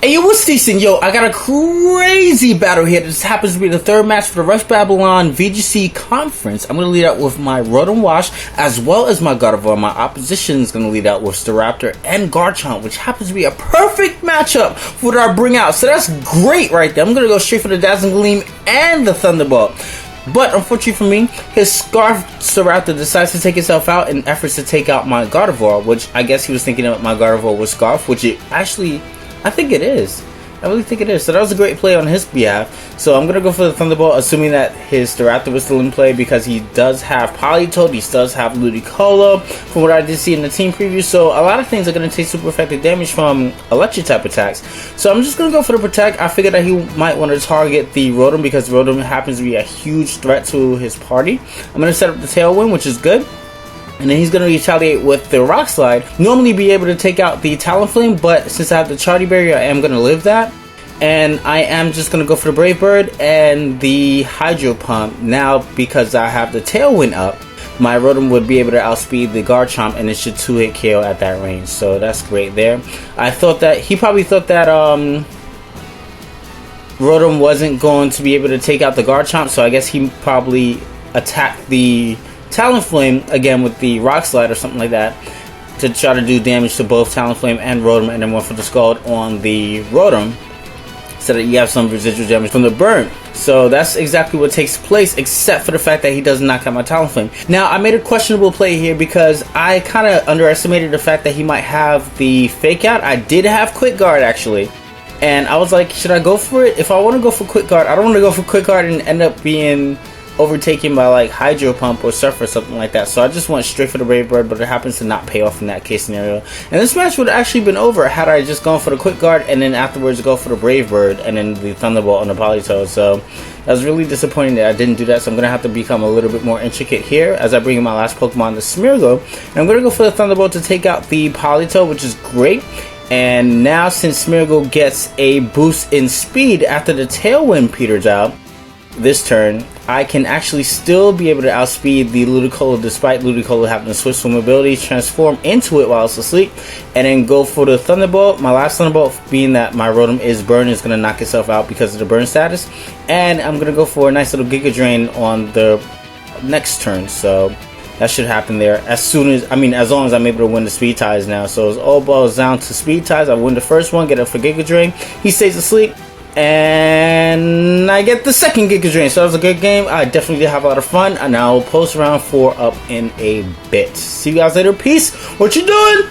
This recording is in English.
Hey, yo, what's decent? Yo, I got a crazy battle here. This happens to be the third match for the West Babylon VGC Conference. I'm going to lead out with my Rotom Wash as well as my Gardevoir. My opposition is going to lead out with Staraptor and Garchomp, which happens to be a perfect matchup for what I bring out. So that's great right there. I'm going to go straight for the Dazzling Gleam and the Thunderbolt. But unfortunately for me, his Scarf Staraptor decides to take itself out in efforts to take out my Gardevoir, which I guess he was thinking that my Gardevoir was Scarf, which it actually... I think it is. I really think it is. So that was a great play on his behalf. So I'm going to go for the Thunderbolt, assuming that his Staraptor was still in play because he does have Politoed, he does have Ludicolo, from what I did see in the team preview. So a lot of things are going to take super effective damage from electric type attacks. So I'm just going to go for the Protect. I figured that he might want to target the Rotom because Rotom happens to be a huge threat to his party. I'm going to set up the Tailwind, which is good. And then he's going to retaliate with the Rock Slide. Normally be able to take out the Talonflame, but since I have the Charty Barrier, I am going to live that. And I am just going to go for the Brave Bird and the Hydro Pump. Now, because I have the Tailwind up, my Rotom would be able to outspeed the Garchomp, and it should 2-hit KO at that range. So that's great there. I thought that, he probably thought that Rotom wasn't going to be able to take out the Garchomp, so I guess he probably attacked the Talonflame again with the Rock Slide or something like that to try to do damage to both Talonflame and Rotom, and then went for the Scald on the Rotom so that you have some residual damage from the burn. So that's exactly what takes place, except for the fact that he doesn't knock out my Talonflame. Now, I made a questionable play here because I kind of underestimated the fact that he might have the Fake Out. I did have Quick Guard actually, and I was like, should I go for it? If I want to go for Quick Guard, I don't want to go for Quick Guard and end up being overtaken by like Hydro Pump or Surf or something like that. So I just went straight for the Brave Bird, but it happens to not pay off in that case scenario. And this match would have actually been over had I just gone for the Quick Guard and then afterwards go for the Brave Bird and then the Thunderbolt on the Politoed. So that was really disappointing that I didn't do that. So I'm going to have to become a little bit more intricate here as I bring in my last Pokemon, the Smeargle. And I'm going to go for the Thunderbolt to take out the Politoed, which is great. And now since Smeargle gets a boost in speed after the Tailwind peters out this turn, I can actually still be able to outspeed the Ludicolo despite Ludicolo having a switch swim ability, transform into it while it's asleep, and then go for the Thunderbolt. My last Thunderbolt, being that my Rotom is burn, is going to knock itself out because of the burn status, and I'm going to go for a nice little Giga Drain on the next turn. So that should happen there as long as I'm able to win the speed ties now. So it's all boils down to speed ties. I win the first one, get it for Giga Drain, he stays asleep, and I get the second Giga Drain. So that was a good game. I definitely did have a lot of fun, and I'll post around 4 up in a bit. See you guys later. Peace. What you doing?